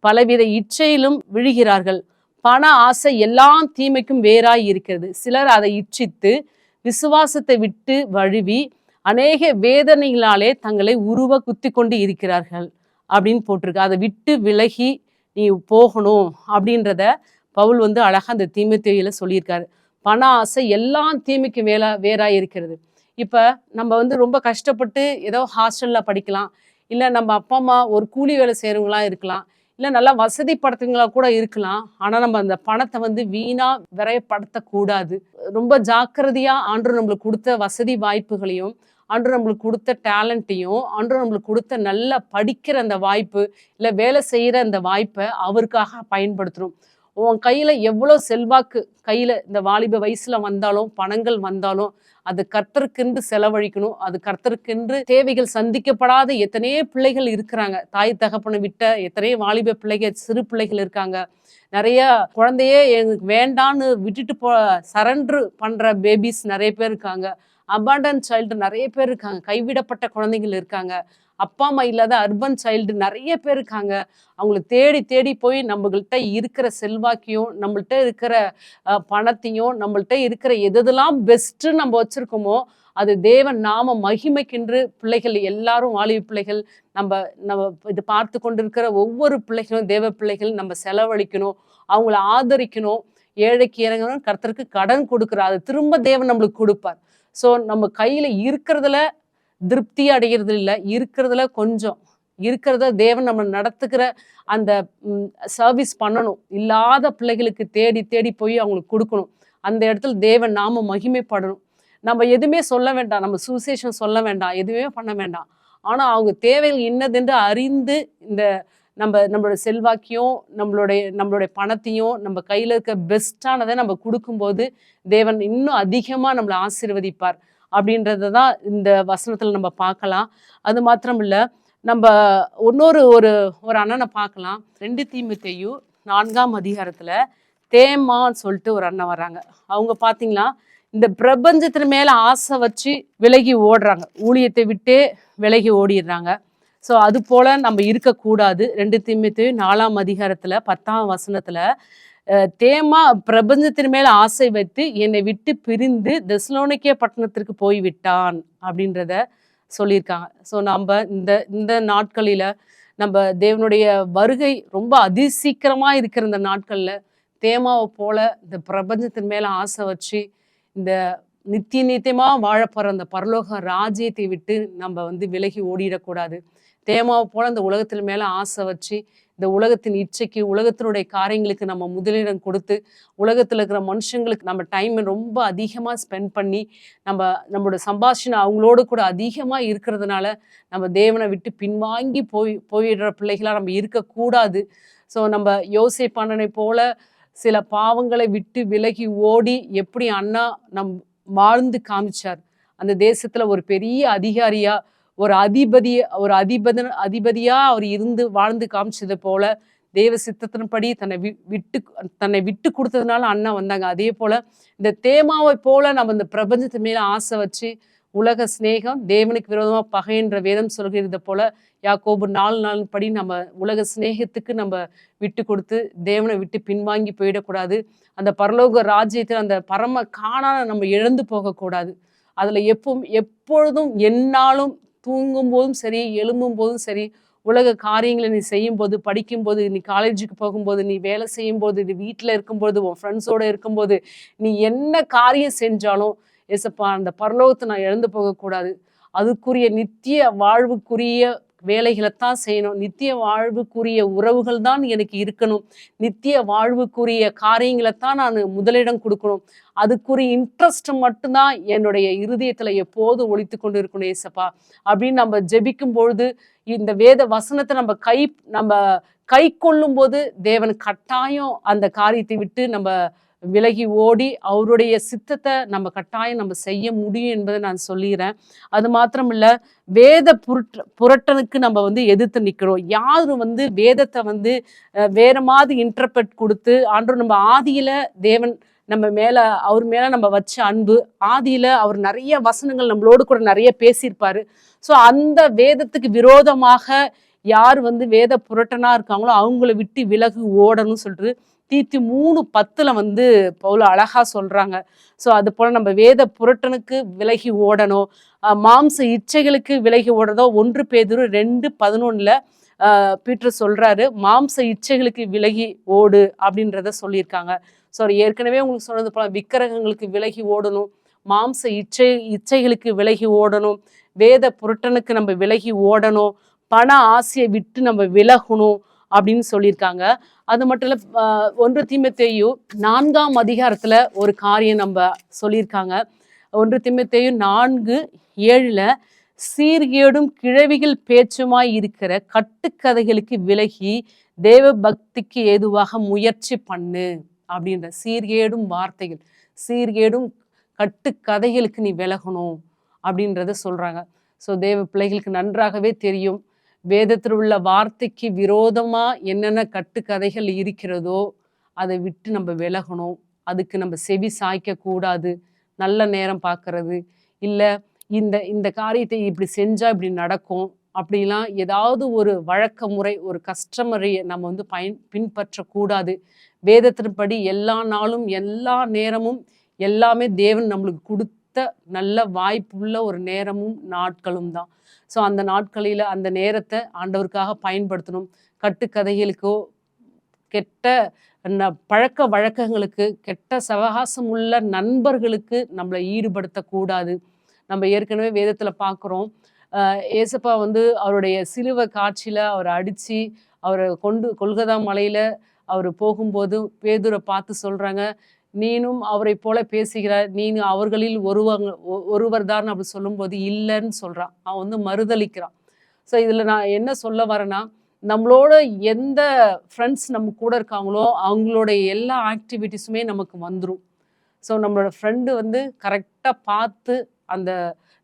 பலவித இச்சையிலும் விழுகிறார்கள். பண ஆசை எல்லா தீமைக்கும் வேறாய் இருக்கிறது. சிலர் அதை இச்சித்து விசுவாசத்தை விட்டு வழுவி அநேக வேதனைகளாலே தங்களை குத்தி கொண்டு இருக்கிறார்கள் அப்படின்னு போட்டிருக்கு. அதை விட்டு விலகி நீ போகணும் அப்படின்றத பவுல் வந்து அழகா அந்த தீமோத்தேயுல சொல்லியிருக்காரு. பண ஆசை எல்லா தீமைக்கும் வேறாய் இருக்கிறது. இப்ப நம்ம வந்து ரொம்ப கஷ்டப்பட்டு ஏதோ ஹாஸ்டல்ல படிக்கலாம், இல்லை நம்ம அப்பா அம்மா ஒரு கூலி வேலை செய்யறவங்களா இருக்கலாம், இல்லை நல்லா வசதிப்படுத்துங்களா கூட இருக்கலாம். ஆனால் நம்ம அந்த பணத்தை வந்து வீணா விரயப்படுத்தக்கூடாது. ரொம்ப ஜாக்கிரதையா ஆண்டவர் நம்மளுக்கு கொடுத்த வசதி வாய்ப்புகளையும், ஆண்டவர் நம்மளுக்கு கொடுத்த டேலண்ட்டையும், ஆண்டவர் நம்மளுக்கு கொடுத்த நல்லா படிக்கிற அந்த வாய்ப்பு, இல்லை வேலை செய்கிற அந்த வாய்ப்பை அவருக்காக பயன்படுத்தணும். உன் கையில் எவ்வளோ செல்வாக்கு இந்த வாலிப வயசில் வந்தாலும் பணங்கள் வந்தாலும் அது கர்த்தருக்கென்று செலவழிக்கணும். அது கர்த்தருக்கென்று தேவைகள் சந்திக்கப்படாத எத்தனையோ பிள்ளைகள் இருக்கிறாங்க. தாய் தகப்பனை விட்ட எத்தனையோ வாலிப பிள்ளைகள், சிறு பிள்ளைகள் இருக்காங்க. நிறைய குழந்தையே எனக்கு வேண்டான்னு விட்டுட்டு சரண்டர் பண்ற பேபிஸ் நிறைய பேர் இருக்காங்க. அபாண்டன் சைல்டு நிறைய பேர் இருக்காங்க. கைவிடப்பட்ட குழந்தைகள் இருக்காங்க. அப்பா அம்மா இல்லாத அர்பன் சைல்டு நிறைய பேர் இருக்காங்க. அவங்கள தேடி தேடி போய் நம்மள்கிட்ட இருக்கிற செல்வாக்கையும், நம்மள்ட்ட இருக்கிற பணத்தையும், நம்மள்ட்ட இருக்கிற எதெல்லாம் பெஸ்ட்டு நம்ம வச்சிருக்கோமோ, அது தேவன் நாம மகிமைக்கென்று பிள்ளைகள் எல்லாரும் வாலிப பிள்ளைகள், நம்ம நம்ம இது பார்த்து கொண்டிருக்கிற ஒவ்வொரு பிள்ளைகளும் தேவ பிள்ளைகள் நம்ம செலவழிக்கணும். அவங்கள ஆதரிக்கணும். ஏழைக்கு இறங்கணும், கர்த்தருக்கு கடன் கொடுக்கிறார். அது திரும்ப தேவன் நம்மளுக்கு கொடுப்பார். ஸோ நம்ம கையில இருக்கிறதுல திருப்தி அடைகிறது இல்ல. இருக்கிறதுல கொஞ்சம். இருக்கிறத தேவன் நம்ம நடத்துகிற அந்த சர்வீஸ் பண்ணணும். இல்லாத பிள்ளைகளுக்கு தேடி தேடி போய் அவங்களுக்கு கொடுக்கணும். அந்த இடத்துல தேவன் நாம மகிமைப்படணும். நம்ம எதுவுமே சொல்ல வேண்டாம். நம்ம சுவிசேஷம் சொல்ல வேண்டாம். எதுவுமே பண்ண வேண்டாம். ஆனா அவங்க தேவைகள் இன்னதென்று அறிந்து இந்த நம்மளோட செல்வாக்கையும், நம்மளுடைய பணத்தையும், நம்ம கையில இருக்க பெஸ்ட்டானதை நம்ம கொடுக்கும்போது, தேவன் இன்னும் அதிகமா நம்மள ஆசீர்வதிப்பார். அப்படின்றத தான் இந்த வசனத்துல நம்ம பார்க்கலாம். அது மாத்திரம் இல்ல, நம்ம இன்னொரு ஒரு ஒரு அண்ணனை பார்க்கலாம். 2 தீமோத்தேயு 4ஆம் அதிகாரத்துல தேமான்னு சொல்லிட்டு ஒரு அண்ணன் வர்றாங்க. அவங்க பார்த்தீங்களா, இந்த பிரபஞ்சத்தின் மேல ஆசை வச்சு விலகி ஓடுறாங்க. ஊழியத்தை விட்டே விலகி ஓடிடுறாங்க. ஸோ அது போல நம்ம இருக்கக்கூடாது. 2 தீமோத்தேயு 4ஆம் அதிகாரத்துல 10ஆம் வசனத்துல தேமா பிரபஞ்சத்தின் மேல ஆசை வைத்து என்னை விட்டு பிரிந்து தெசலோனிக்கே பட்டணத்திற்கு போய் விட்டான் அப்படின்றத சொல்லியிருக்காங்க. ஸோ நம்ம இந்த இந்த நாட்களில நம்ம தேவனுடைய வருகை ரொம்ப அதிசீக்கிரமா இருக்கிற இந்த நாட்கள்ல தேமாவை போல இந்த பிரபஞ்சத்தின் மேல ஆசை வச்சு இந்த நித்தியமா வாழப்போற அந்த பரலோக ராஜ்யத்தை விட்டு நம்ம விலகி ஓடிடக்கூடாது. தேமாவை போல இந்த உலகத்தின் மேல ஆசை வச்சு இந்த உலகத்தின் இச்சைக்கு, உலகத்தினுடைய காரியங்களுக்கு நம்ம முதலிடம் கொடுத்து, உலகத்துல இருக்கிற மனுஷங்களுக்கு நம்ம டைம் ரொம்ப அதிகமா ஸ்பெண்ட் பண்ணி, நம்மளோட சம்பாஷணை அவங்களோடு கூட அதிகமா இருக்கிறதுனால, நம்ம தேவனை விட்டு பின்வாங்கி போயிடுற பிள்ளைகளா நம்ம இருக்கக்கூடாது. ஸோ நம்ம யோசேப்பு போல சில பாவங்களை விட்டு விலகி ஓடி எப்படி அண்ணா வாழ்ந்து காமிச்சார். அந்த தேசத்துல ஒரு பெரிய அதிகாரியா, ஒரு அதிபதியா அவர் இருந்து வாழ்ந்து காமிச்சது போல தேவ சித்தத்தின்படி தன்னை விட்டு கொடுத்ததுனால அண்ணா வந்தாங்க. அதே போல இந்த தேமாவை போல நம்ம இந்த பிரபஞ்சத்து மேல ஆசை வச்சு உலக சிநேகம் தேவனுக்கு விரோதமா பகைன்ற வேதம் சொல்கிறது போல யாக்கோபு 4 படி நம்ம உலக சிநேகத்துக்கு நம்ம விட்டு கொடுத்து தேவனை விட்டு பின்வாங்கி போயிடக்கூடாது. அந்த பரலோக ராஜ்யத்தில் அந்த பரம காணான நம்ம இழந்து போகக்கூடாது. அதுல எப்பொழுதும் எந்நாளும் தூங்கும் போதும் சரி, எழும்பும் போதும் சரி, உலக காரியங்களை நீ செய்யும்போது, படிக்கும்போது, நீ காலேஜுக்கு போகும்போது, நீ வேலை செய்யும்போது, நீ வீட்டில் இருக்கும்போது, உன் ஃப்ரெண்ட்ஸோட இருக்கும்போது, நீ என்ன காரியம் செஞ்சாலும் ஏசப்பா அந்த பரலோகத்தை நான் இழந்து போகக்கூடாது. அதுக்குரிய நித்திய வாழ்வுக்குரிய வேலைகளைத்தான் செய்யணும். நித்திய வாழ்வுக்குரிய உறவுகள் தான் எனக்கு இருக்கணும். நித்திய வாழ்வுக்குரிய காரியங்களைத்தான் நான் முதலிடம் கொடுக்கணும். அதுக்குரிய இன்ட்ரெஸ்ட் மட்டும்தான் என்னுடைய இருதயத்துல எப்போதும் ஒழித்து கொண்டு இருக்கணும் ஏசப்பா அப்படின்னு நம்ம ஜெபிக்கும் பொழுது, இந்த வேத வசனத்தை நம்ம கை கொள்ளும் போது தேவன் கட்டாயம் அந்த காரியத்தை விட்டு நம்ம விலகி ஓடி அவருடைய சித்தத்தை நம்ம கட்டாயம் நம்ம செய்ய முடியும் என்பதை நான் சொல்லிடுறேன். அது மாத்திரம் இல்ல, வேத புரட்டனுக்கு நம்ம எதிர்த்து நிற்கிறோம். யாரும் வேதத்தை வேற மாதிரி இன்டர்பிரட் கொடுத்து ஆண்டவர் நம்ம ஆதியில தேவன் நம்ம மேல அவர் மேல நம்ம வச்ச அன்பு, ஆதியில அவர் நிறைய வசனங்கள் நம்மளோடு கூட நிறைய பேசியிருப்பாரு. ஸோ அந்த வேதத்துக்கு விரோதமாக யார் வேத புரட்டனா இருக்காங்களோ அவங்கள விட்டு விலகு ஓடணும்னு சொல்லிட்டு தீத்து 3:10 பவுல் அழகா சொல்றாங்க. ஸோ அது போல நம்ம வேத புரட்டனுக்கு விலகி ஓடணும். மாம்ச இச்சைகளுக்கு விலகி ஓடுறதோ 1 பேதுரு 2:11 பீட்டர் சொல்றாரு, மாம்ச இச்சைகளுக்கு விலகி ஓடு அப்படின்றத சொல்லியிருக்காங்க. ஸோ ஏற்கனவே உங்களுக்கு சொன்னது போல விக்கிரகங்களுக்கு விலகி ஓடணும், மாம்ச இச்சைகளுக்கு விலகி ஓடணும், வேத புரட்டனுக்கு நம்ம விலகி ஓடணும், பண ஆசையை விட்டு நம்ம விலகணும் அப்படின்னு சொல்லியிருக்காங்க. அது மட்டும் இல்ல, 1 தீமோத்தேயு 4ஆம் அதிகாரத்துல ஒரு காரியம் நம்ம சொல்லியிருக்காங்க. 1 தீமோத்தேயு 4:7 சீர்கேடும் கிழவிகள் பேச்சுமாய் இருக்கிற கட்டுக்கதைகளுக்கு விலகி தேவ பக்திக்கு ஏதுவாக முயற்சி பண்ணு அப்படின்ற சீர்கேடும் வார்த்தைகள், சீர்கேடும் கட்டுக்கதைகளுக்கு நீ விலகணும் அப்படின்றத சொல்றாங்க. ஸோ தேவ பிள்ளைகளுக்கு நன்றாகவே தெரியும், வேதத்தில் உள்ள வார்த்தைக்கு விரோதமா என்னென்ன கட்டுக்கதைகள் இருக்கிறதோ அதை விட்டு நம்ம விலகணும். அதுக்கு நம்ம செவி சாய்க்க கூடாது. நல்ல நேரம் பார்க்கறது இல்லை, இந்த காரியத்தை இப்படி செஞ்சா இப்படி நடக்கும், அப்படிலாம் ஏதாவது ஒரு வழக்க முறை, ஒரு கஸ்டமரை நம்ம வந்து பின்பற்றக்கூடாது. வேதத்தின்படி எல்லா நாளும், எல்லா நேரமும் எல்லாமே தேவன் நம்மளுக்கு குடுத்த நல்ல வாய்ப்புள்ள ஒரு நேரமும், நாட்களும் தான். ஸோ அந்த நாட்களில அந்த நேரத்த ஆண்டவருக்காக பயன்படுத்தணும். கட்டுக்கதைகளுக்கோ, கெட்ட பழக்கவழக்கங்களுக்கு, கெட்ட சவகாசம் உள்ள நண்பர்களுக்கு நம்மள ஈடுபடுத்தக்கூடாது. நம்ம ஏற்கனவே வேதத்துல பார்க்குறோம். ஏசப்பா வந்து அவருடைய சிலுவை காட்சியில அவர அடிச்சு, அவர கொல்கதா மலையில அவரு போகும்போது பேதுர பார்த்து சொல்றாங்க, "நீனும் அவரைப் போல பேசுகிறாய். நீனு அவர்களில் ஒருவர் தான்" அப்படி சொல்லும்போது, இல்லன்னு சொல்றான். அவன் வந்து மறுதலிக்கிறான். ஸோ இதுல நான் என்ன சொல்ல வரேன்னா, நம்மளோட எந்த ஃப்ரெண்ட்ஸ் நம்ம கூட இருக்காங்களோ, அவங்களுடைய எல்லா ஆக்டிவிட்டீஸுமே நமக்கு வந்துரும். ஸோ நம்மளோட ஃப்ரெண்டு வந்து கரெக்ட்டா பார்த்து அந்த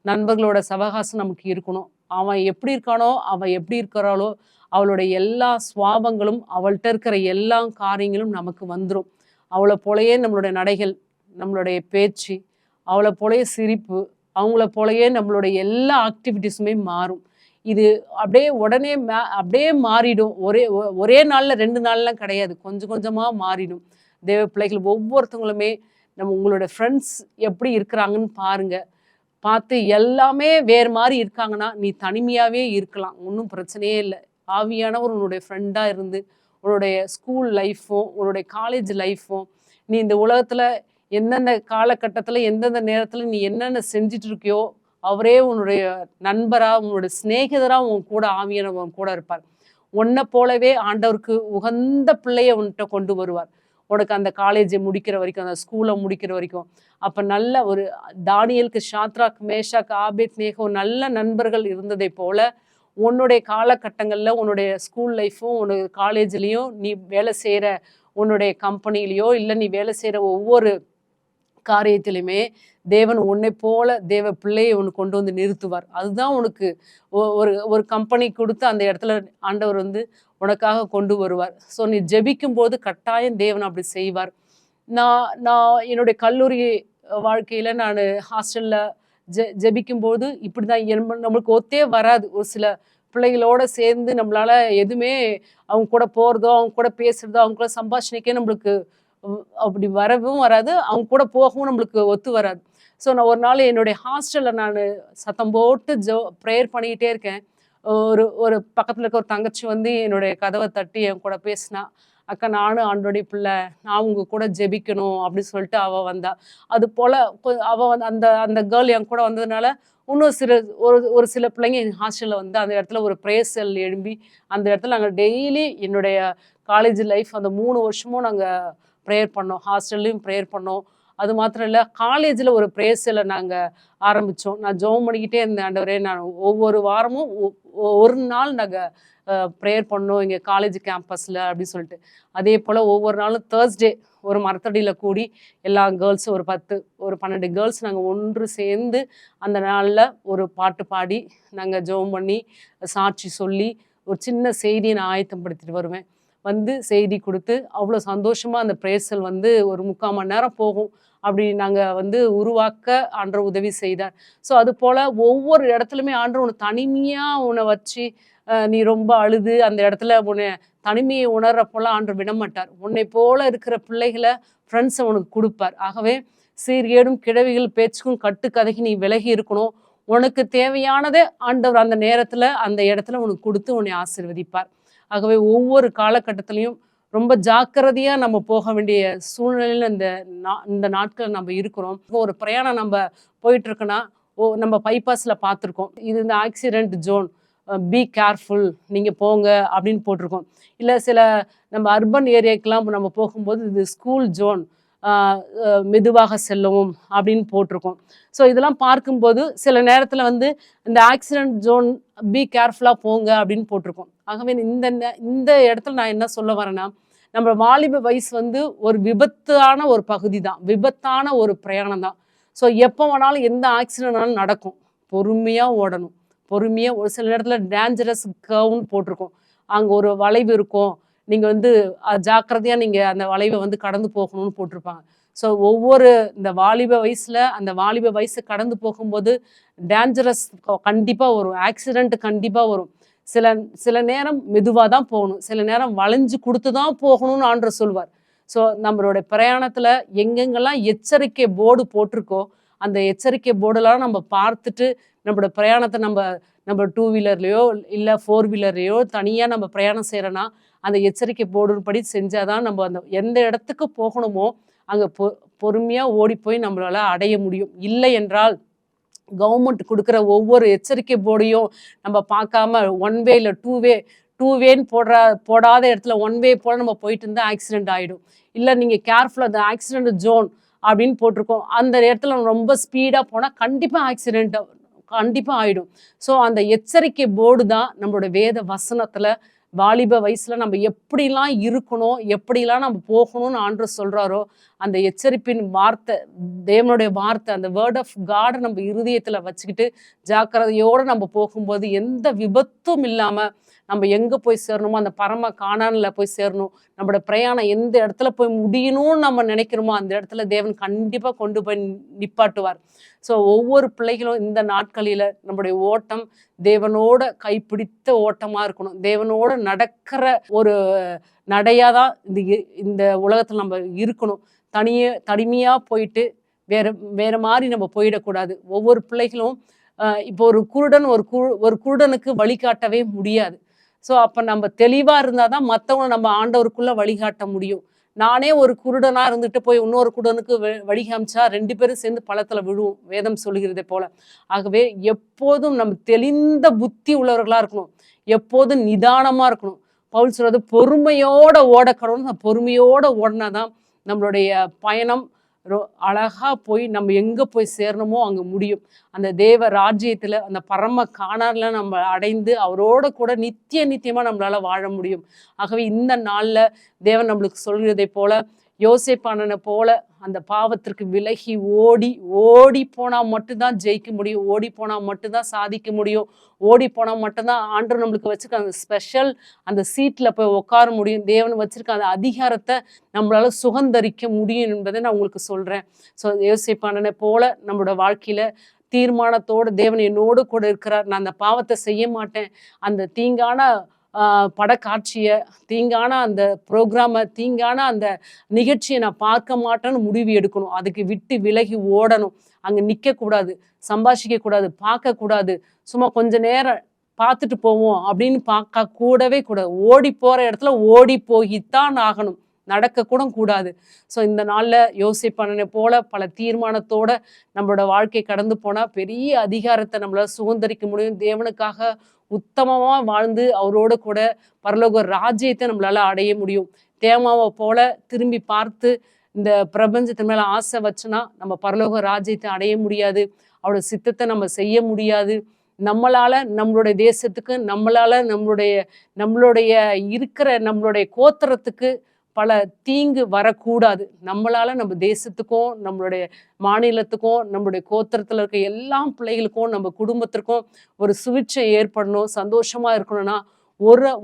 நண்பர்களோட சவகாசம் நமக்கு இருக்கணும். அவன் எப்படி இருக்கானோ, அவ எப்படி இருக்கிறாளோ, அவளுடைய எல்லா சுவாபங்களும், அவள்ட்ட இருக்கிற எல்லா காரியங்களும் நமக்கு வந்துரும். அவள போலயே நம்மளுடைய நடைகள், நம்மளுடைய பேச்சு, அவள போலயே சிரிப்பு, அவங்கள போலயே நம்மளுடைய எல்லா ஆக்டிவிட்டீஸுமே மாறும். இது அப்படியே உடனே அப்படியே மாறிடும். ஒரே நாள்ல 2 நாள்லாம் கிடையாது. கொஞ்சம் கொஞ்சமா மாறிடும். தேவ பிள்ளைகள் ஒவ்வொருத்தவங்களுமே உங்களோட ஃப்ரெண்ட்ஸ் எப்படி இருக்கிறாங்கன்னு பாருங்க. பார்த்து எல்லாமே வேறு மாரி இருக்காங்கன்னா, நீ தனிமையாவே இருக்கலாம். ஒண்ணும் பிரச்சனையே இல்ல. ஆவியானவர் உன்னுடைய ஃப்ரெண்டா இருந்து, உன்னுடைய ஸ்கூல் லைஃப்பும், உன்னுடைய காலேஜ் லைஃப்பும், நீ இந்த உலகத்துல எந்தெந்த காலகட்டத்துல, எந்தெந்த நேரத்துல நீ என்னென்ன செஞ்சுட்டு இருக்கியோ, அவரே உன்னுடைய நண்பரா, உன்னுடைய சிநேகிதரா உன் கூட ஆவியானவர் உன் கூட இருப்பார். உன்ன போலவே ஆண்டவருக்கு உகந்த பிள்ளைய உன்ட்ட கொண்டு வருவார். உனக்கு அந்த காலேஜை முடிக்கிற வரைக்கும், அந்த ஸ்கூலை முடிக்கிற வரைக்கும். அப்ப நல்ல ஒரு தானியேலுக்கு ஷாத்ராக், மேஷாக், ஆபேத்நேகோ நல்ல நண்பர்கள் இருந்ததை போல, உன்னுடைய காலகட்டங்கள்ல உன்னுடைய ஸ்கூல் லைஃப்பும், உன்னுடைய காலேஜ்லயும், நீ வேலை செய்ற உன்னுடைய கம்பெனிலயோ, இல்ல நீ வேலை செய்ற ஒவ்வொரு காரியத்திலுமே தேவன் உன்னை போல தேவ பிள்ளையை உனக்கு கொண்டு வந்து நிறுத்துவார். அதுதான் உனக்கு ஒரு ஒரு கம்பெனி கொடுத்து அந்த இடத்துல ஆண்டவர் வந்து உனக்காக கொண்டு வருவார். ஸோ நீ ஜெபிக்கும் போது கட்டாயம் தேவன் அப்படி செய்வார். நான் நான் என்னுடைய கல்லூரி வாழ்க்கையில நான் ஹாஸ்டல்ல ஜெபிக்கும்போது இப்படிதான் நம்மளுக்கு ஒத்தே வராது. ஒரு சில பிள்ளைகளோட சேர்ந்து நம்மளால எதுவுமே அவங்க கூட போறதோ, அவங்க கூட பேசுறதோ, அவங்க கூட சம்பாஷணைக்கே நம்மளுக்கு அப்படி வரவும் வராது. அவங்க கூட போகவும் நம்மளுக்கு ஒத்து வராது. ஸோ நான் ஒரு நாள் என்னுடைய ஹாஸ்டல்ல நான் சத்தம் போட்டு ப்ரேயர் பண்ணிக்கிட்டே இருக்கேன். ஒரு ஒரு பக்கத்துல இருக்க ஒரு தங்கச்சி வந்து என்னுடைய கதவை தட்டி என் கூட பேசினா. "அக்கா, நானும் ஆண்டவருடைய பிள்ளை. நான் உங்க கூட ஜெபிக்கணும்" அப்படின்னு சொல்லிட்டு அவ வந்தா. அது போல அவ வந்து அந்த அந்த கேர்ள் என் கூட வந்ததுனால, இன்னும் ஒரு சில பிள்ளைங்க எங்க ஹாஸ்டல்ல வந்து அந்த இடத்துல ஒரு ப்ரேயர் செல் எழும்பி, அந்த இடத்துல நாங்க டெய்லி என்னுடைய காலேஜ் லைஃப் அந்த 3 வருஷமும் நாங்க ப்ரேயர் பண்ணோம். ஹாஸ்டல்லையும் ப்ரேயர் பண்ணோம். அது மாத்திரம் இல்ல, காலேஜ்ல ஒரு ப்ரேயர் செல்ல நாங்க ஆரம்பிச்சோம். நான் ஜெபம் பண்ணிக்கிட்டே இருந்தேன். ஆண்டவரே, நான் ஒவ்வொரு வாரமும் ஒரு நாள் நாங்க ப்ரேயர் பண்ணோம் எங்க காலேஜ் கேம்பஸ்ல அப்படின்னு சொல்லிட்டு. அதே போல ஒவ்வொரு நாளும் தேர்ஸ்டே ஒரு மரத்தடியில கூடி எல்லா கேர்ள்ஸும் ஒரு 12 கேர்ள்ஸ் நாங்க ஒன்று சேர்ந்து அந்த நாள்ல ஒரு பாட்டு பாடி, நாங்க ஜெபம் பண்ணி, சாட்சி சொல்லி, ஒரு சின்ன செய்தியை நான் ஆயத்தப்படுத்திட்டு வருவேன். வந்து செய்தி குடுத்து, அவ்வளோ சந்தோஷமா அந்த பிரேசல் வந்து ஒரு 3/4 மணி நேரம் போகும். அப்படி நாங்க வந்து உருவாக்க ஆண்டவர் உதவி செய்தார். ஸோ அதுபோல ஒவ்வொரு இடத்துலயுமே ஆண்டவர் உன்ன தனிமையா உன்ன வச்சு, நீ ரொம்ப அழுது அந்த இடத்துல உன்னை தனிமையை உணர்றப்போலாம் ஆண்டவர் விடமாட்டார். உன்னை போல இருக்கிற பிள்ளைகள ஃப்ரெண்ட்ஸ உனக்கு குடுப்பார். ஆகவே சீர்கேடும் கிழவிகள் பேச்சுக்கும் கட்டுக்கதைக்கு நீ விலகி இருக்கணும். உனக்கு தேவையானத ஆண்டவர் அந்த நேரத்துல, அந்த இடத்துல உனக்கு குடுத்து உன்னை ஆசீர்வதிப்பார். ஆகவே ஒவ்வொரு காலகட்டத்திலையும் ரொம்ப ஜாக்கிரதையா நம்ம போக வேண்டிய சூழ்நிலையில இந்த நாட்கள் நம்ம இருக்கிறோம். ஒரு பிரயாணம் நம்ம போயிட்டு இருக்குன்னா, நம்ம பைபாஸ்ல பார்த்துருக்கோம். இது இந்த ஆக்சிடென்ட் ஜோன், பி கேர்ஃபுல், நீங்க போங்க அப்படின்னு போட்டிருக்கோம். இல்ல சில நம்ம அர்பன் ஏரியாக்கெல்லாம் நம்ம போகும்போது இது ஸ்கூல் ஜோன், மெதுவாக செல்லவும் அப்படின்னு போட்டிருக்கோம். ஸோ இதெல்லாம் பார்க்கும்போது சில நேரத்தில் வந்து இந்த ஆக்சிடென்ட் ஜோன், பி கேர்ஃபுல்லாக போங்க அப்படின்னு போட்டிருக்கோம். ஆகவே இந்த இடத்துல நான் என்ன சொல்ல வரேன்னா, நம்ம வாலிப வயசு வந்து ஒரு விபத்தான ஒரு பகுதி தான், விபத்தான ஒரு பிரயாணம் தான். ஸோ எப்போ வேணாலும் எந்த ஆக்சிடென்ட்னாலும் நடக்கும். பொறுமையாக ஓடணும். பொறுமையாக ஒரு சில நேரத்தில் டேஞ்சரஸ் கர்வ்னு போட்டிருக்கோம். அங்கே ஒரு வளைவு இருக்கும், நீங்கள் வந்து ஜாக்கிரதையாக நீங்கள் அந்த வளைவை வந்து கடந்து போகணும்னு போட்டிருப்பாங்க. ஸோ ஒவ்வொரு இந்த வாலிப வயசில் அந்த வாலிப வயசு கடந்து போகும்போது டேஞ்சரஸ் கண்டிப்பாக வரும், ஆக்சிடென்ட் கண்டிப்பாக வரும். சில சில நேரம் மெதுவாக தான் போகணும், சில நேரம் வளைஞ்சு கொடுத்து தான் போகணும்னு ஆண்டவர் சொல்வார். ஸோ நம்மளோட பிரயாணத்தில் எங்கெங்கெல்லாம் எச்சரிக்கை போர்டு போட்டிருக்கோ அந்த எச்சரிக்கை போர்டெல்லாம் நம்ம பார்த்துட்டு நம்மளோட பிரயாணத்தை நம்ம 2 வீலர்லையோ இல்லை 4 வீலர்லையோ தனியாக நம்ம பிரயாணம் செய்கிறோன்னா அந்த எச்சரிக்கை போர்டு படி செஞ்சாதான் நம்ம அந்த எந்த இடத்துக்கு போகணுமோ அங்கே பொறுமையாக ஓடி போய் நம்மளால அடைய முடியும். இல்லை என்றால் கவர்மெண்ட் கொடுக்குற ஒவ்வொரு எச்சரிக்கை போர்டையும் நம்ம பார்க்காம 1 வே இல்லை 2 வேன்னு போடாத இடத்துல 1 வே போல நம்ம போயிட்டு இருந்தால் ஆக்சிடென்ட் ஆகிடும். இல்லை நீங்கள் கேர்ஃபுல்லாக அந்த ஆக்சிடென்ட் ஜோன் அப்படின்னு போட்டிருக்கோம், அந்த இடத்துல ரொம்ப ஸ்பீடாக போனால் கண்டிப்பாக ஆக்சிடென்ட் கண்டிப்பாக ஆகிடும். ஸோ அந்த எச்சரிக்கை போர்டு தான் நம்மளோட வேத வசனத்தில் வாலிப வயசில் நம்ம எப்படிலாம் இருக்கணும், எப்படிலாம் நம்ம போகணும்னு ஆண்டவர் சொல்கிறாரோ அந்த எச்சரிப்பின் வார்த்தை, தேவனுடைய வார்த்தை, அந்த வேர்ட் ஆஃப் காடை நம்ம இருதயத்தில் வச்சுக்கிட்டு ஜாக்கிரதையோடு நம்ம போகும்போது எந்த விபத்தும் இல்லாமல் நம்ம எங்கே போய் சேரணுமோ அந்த பரம கானானில் போய் சேரணும். நம்மளோட பிரயாணம் எந்த இடத்துல போய் முடியணும்னு நம்ம நினைக்கிறோமோ அந்த இடத்துல தேவன் கண்டிப்பாக கொண்டு போய் நிப்பாட்டுவார். ஸோ ஒவ்வொரு பிள்ளைகளும் இந்த நாட்களில் நம்முடைய ஓட்டம் தேவனோட கைப்பிடித்த ஓட்டமாக இருக்கணும். தேவனோட நடக்கிற ஒரு நடையாக தான் இந்த உலகத்தில் நம்ம இருக்கணும். தனிமையாக போயிட்டு வேற மாதிரி நம்ம போயிடக்கூடாது. ஒவ்வொரு பிள்ளைகளும் இப்போ ஒரு குருடனுக்கு வழிகாட்டவே முடியாது. ஸோ அப்போ நம்ம தெளிவாக இருந்தால் தான் மற்றவங்க நம்ம ஆண்டவருக்குள்ளே வழிகாட்ட முடியும். நானே ஒரு குருடனாக இருந்துட்டு போய் இன்னொரு குருடனுக்கு வழிகாமிச்சா 2 பேரும் சேர்ந்து பள்ளத்தில் விழுவோம், வேதம் சொல்லுகிறதே போல. ஆகவே எப்போதும் நம்ம தெளிந்த புத்தி உள்ளவர்களாக இருக்கணும், எப்போதும் நிதானமாக இருக்கணும். பவுல் சொல்றது பொறுமையோட ஓடக்கணும். பொறுமையோட ஓடினா தான் நம்மளுடைய பயணம் அழகா போய் நம்ம எங்கே போய் சேரணுமோ அங்கே முடியும். அந்த தேவ ராஜ்யத்தில் அந்த பரம காணார்ல நம்ம அடைந்து அவரோட கூட நித்தியமாக நம்மளால வாழ முடியும். ஆகவே இந்த நாளில் தேவன் நம்மளுக்கு சொல்கிறதை போல யோசேப்பானனை போல அந்த பாவத்திற்கு விலகி ஓடி போனால் மட்டும்தான் ஜெயிக்க முடியும், ஓடி போனால் மட்டும்தான் சாதிக்க முடியும், ஓடி போனால் மட்டும்தான் ஆண்டவர் நம்மளுக்கு வச்சிருக்க அந்த ஸ்பெஷல் அந்த சீட்டில் போய் உட்கார முடியும், தேவன் வச்சிருக்க அந்த அதிகாரத்தை நம்மளால சுகந்தரிக்க முடியும் என்பதை நான் உங்களுக்கு சொல்கிறேன். ஸோ யோசேப்பானனை போல நம்மளோட வாழ்க்கையில் தீர்மானத்தோடு தேவன் என்னோடு கூட இருக்கிறார், நான் அந்த பாவத்தை செய்ய மாட்டேன், அந்த தீங்கான படக்காட்சியை, தீங்கான அந்த ப்ரோக்ராமை, தீங்கான அந்த நிகழ்ச்சியை நான் பார்க்க மாட்டேன்னு முடிவு எடுக்கணும். அதுக்கு விட்டு விலகி ஓடணும். அங்கே நிற்கக்கூடாது, சம்பாஷிக்கக்கூடாது, பார்க்கக்கூடாது, சும்மா கொஞ்ச நேரம் பார்த்துட்டு போவோம் அப்படின்னு பார்க்க கூடவே கூடாது. ஓடி போகிற இடத்துல ஓடி போய்த்தான் ஆகணும், நடக்கக்கூட கூடாது. ஸோ இந்த நாளில் யோசேப்பானனை போல பல தீர்மானத்தோட நம்மளோட வாழ்க்கை கடந்து போனால் பெரிய அதிகாரத்தை நம்மளால் சுதந்திரிக்க முடியும். தேவனுக்காக உத்தமமாக வாழ்ந்து அவரோட கூட பரலோக ராஜ்யத்தை நம்மளால அடைய முடியும். தேமாவை போல திரும்பி பார்த்து இந்த பிரபஞ்சத்து மேலே ஆசை வச்சுனா நம்ம பரலோக ராஜ்யத்தை அடைய முடியாது, அவரோட சித்தத்தை நம்ம செய்ய முடியாது. நம்மளால நம்மளுடைய தேசத்துக்கு, நம்மளால நம்மளுடைய இருக்கிற நம்மளுடைய கோத்திரத்துக்கு பல தீங்கு வரக்கூடாது. நம்மளால நம்ம தேசத்துக்கும் நம்மளுடைய மாநிலத்துக்கும் நம்மளுடைய கோத்திரத்தில் இருக்க எல்லா பிள்ளைகளுக்கும் நம்ம குடும்பத்திற்கும் ஒரு சுவிட்சை ஏற்படணும், சந்தோஷமா இருக்கணும்னா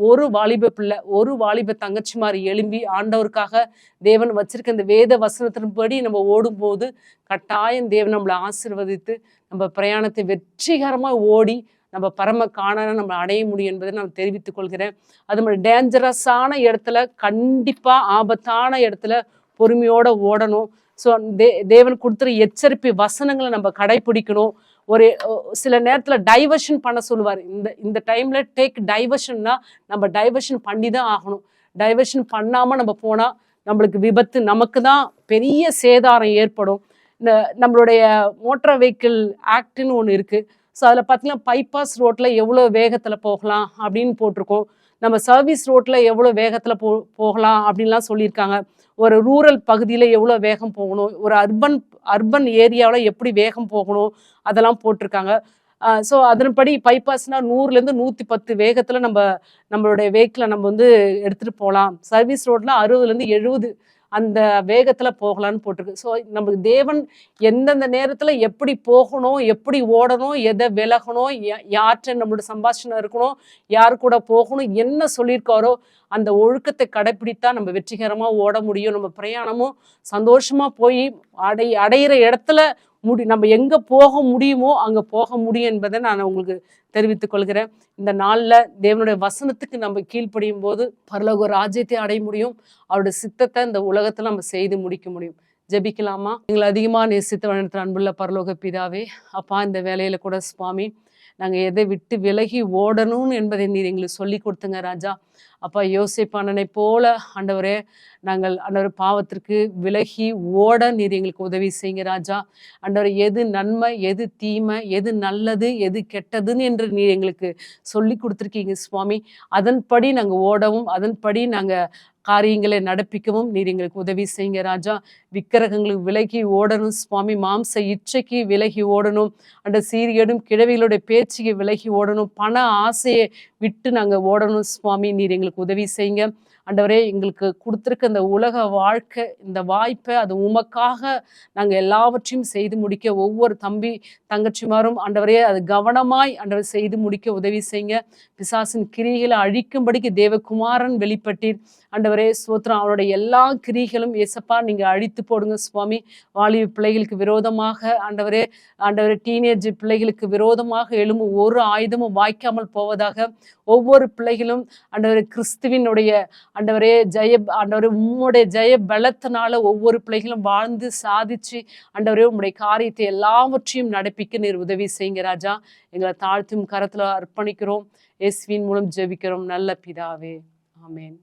ஒரு வாலிப பிள்ளை, ஒரு வாலிப தங்கச்சி மாதிரி எழும்பி ஆண்டவருக்காக தேவன் வச்சிருக்க இந்த வேத வசனத்தின்படி நம்ம ஓடும்போது கட்டாயம் தேவன் நம்மளை ஆசீர்வதித்து நம்ம பிரயாணத்தை வெற்றிகரமாக ஓடி நம்ம பரம காண நம்ம அடைய முடியும் என்பதை நான் தெரிவித்துக் கொள்கிறேன். அது மாதிரி டேஞ்சரஸான இடத்துல, கண்டிப்பாக ஆபத்தான இடத்துல பொறுமையோடு ஓடணும். ஸோ தேவன் கொடுத்துற எச்சரிப்பு வசனங்களை நம்ம கடைப்பிடிக்கணும். ஒரு சில நேரத்தில் டைவர்ஷன் பண்ண சொல்லுவார். இந்த டைமில் டேக் டைவர்ஷன்னா நம்ம டைவர்ஷன் பண்ணி தான் ஆகணும். டைவர்ஷன் பண்ணாமல் நம்ம போனால் நம்மளுக்கு விபத்து, நமக்கு தான் பெரிய சேதாரம் ஏற்படும். நம்மளுடைய மோட்டார் வெஹிக்கிள் ஆக்ட்னு ஒன்று இருக்குது. ஸோ அதில் பார்த்தீங்கன்னா பைபாஸ் ரோட்டில் எவ்வளோ வேகத்தில் போகலாம் அப்படின்னு போட்டிருக்கோம். நம்ம சர்வீஸ் ரோட்டில் எவ்வளோ வேகத்தில் போகலாம் அப்படின்லாம் சொல்லியிருக்காங்க. ஒரு ரூரல் பகுதியில் எவ்வளோ வேகம் போகணும், ஒரு அர்பன் ஏரியாவில் எப்படி வேகம் போகணும் அதெல்லாம் போட்டிருக்காங்க. ஸோ அதன்படி பைபாஸ்னால் 100லேருந்து 110 வேகத்தில் நம்மளுடைய வெஹிக்கிளை நம்ம எடுத்துகிட்டு போகலாம். சர்வீஸ் ரோட்டில் 60லேருந்து 70 அந்த வேகத்தில் போகலான்னு போட்டிருக்கு. ஸோ நமக்கு தேவன் எந்தெந்த நேரத்தில் எப்படி போகணும், எப்படி ஓடணும், எதை விலகணும், யார்கிட்ட நம்மளோட சம்பாஷணை இருக்கணும், யார் கூட போகணும், என்ன சொல்லியிருக்காரோ அந்த ஒழுக்கத்தை கடைப்பிடித்தா நம்ம வெற்றிகரமாக ஓட முடியும். நம்ம பிரயாணமும் சந்தோஷமாக போய் அடையிற இடத்துல நம்ம எங்கே போக முடியுமோ அங்கே போக முடியும் என்பதை நான் உங்களுக்கு தெரிவித்துக் கொள்கிறேன். இந்த நாளில் தேவனுடைய வசனத்துக்கு நம்ம கீழ்ப்படியும் போது பரலோக ராஜ்யத்தை அடைய முடியும். அவருடைய சித்தத்தை இந்த உலகத்தில் நம்ம செய்து முடிக்க முடியும். ஜெபிக்கலாமா? எங்களை அதிகமாக நேசித்து வளர்த்த அன்புள்ள பரலோக பிதாவே, அப்பா, இந்த வேலையில கூட சுவாமி நாங்கள் எதை விட்டு விலகி ஓடணும் என்பதை நீர் எங்களுக்கு சொல்லி கொடுத்துங்க ராஜா. அப்பா, யோசேப்பு அண்ணனை போல ஆண்டவரே நாங்கள் ஆண்டவர் பாவத்திற்கு விலகி ஓட நீர் எங்களுக்கு உதவி செய்யுங்க ராஜா. ஆண்டவர், எது நன்மை, எது தீமை, எது நல்லது, எது கெட்டதுன்னு என்று நீர் எங்களுக்கு சொல்லி கொடுத்துருக்கீங்க சுவாமி. அதன்படி நாங்கள் ஓடவும், அதன்படி நாங்கள் காரியங்களை நடப்பிக்கவும் நீர் எங்களுக்கு உதவி செய்யுங்க ராஜா. விக்கிரகங்களுக்கு விலகி ஓடணும் சுவாமி. மாம்ச இச்சைக்கு விலகி ஓடணும். அந்த சீரியடும் கிழவிகளுடைய பேச்சுக்கு விலகி ஓடணும். பண ஆசையை விட்டு நாங்கள் ஓடணும் சுவாமி. நீர் எங்களுக்கு உதவி செய்யுங்க ஆண்டவரே. எங்களுக்கு கொடுத்துருக்க இந்த உலக வாழ்க்கை, இந்த வாய்ப்பை அது உமக்காக நாங்கள் எல்லாவற்றையும் செய்து முடிக்க ஒவ்வொரு தம்பி தங்கச்சிமாரும் ஆண்டவரே அது கவனமாய் ஆண்டவர் செய்து முடிக்க உதவி செய்யுங்க. பிசாசின் கிரிகளை அழிக்கும்படிக்கு தேவகுமாரன் வெளிப்பட்டீர் ஆண்டவரே. ஸ்தோத்திரம். அவருடைய எல்லா கிரிகளும் ஏசப்பா நீங்க அழித்து போடுங்க சுவாமி. வாலிப பிள்ளைகளுக்கு விரோதமாக ஆண்டவரே டீனேஜ் பிள்ளைகளுக்கு விரோதமாக எழும்பும் ஒரு ஆயுதமும் வாய்க்காமல் போவதாக. ஒவ்வொரு பிள்ளைகளும் ஆண்டவரே கிறிஸ்துவினுடைய ஆண்டவரே ஆண்டவரே உம்முடைய ஜெய பலத்தினால ஒவ்வொரு பிள்ளைகளும் வாழ்ந்து சாதிச்சு ஆண்டவரே உம்முடைய காரியத்தை எல்லாவற்றையும் நடப்பிக்க நீர் உதவி செய்யுங்க ராஜா. எங்களை தாழ்த்தும் கரத்துல அர்ப்பணிக்கிறோம். இயேசுவின் மூலம் ஜெபிக்கிறோம் நல்ல பிதாவே. ஆமென்.